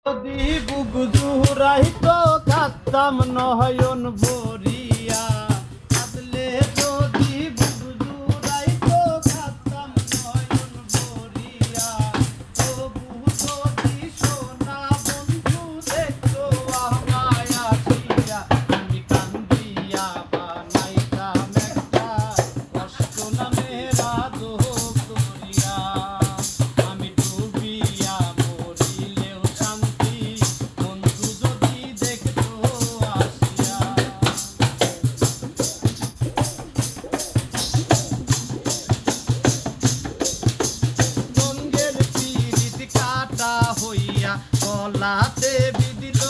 যদি বুক জুড়াইতো কাঁদতাম নয়ন ভরিয়া, কাঁদলে যদি বুক জুড়াইতো কাঁদতাম নয়ন ভরিয়া, তবু যদি সোনা বন্ধু দেখতো আমায় আসিয়া, আমি কান্দিয়া বানাইতাম একটা কষ্ট নামের আদব দরিয়া। আমি ডুবিয়া মরিলেও শান্তি, বন্ধু যদি দেখতো আসিয়া। রঙের পিরিত কাটা হইয়া গলাতে বিদিল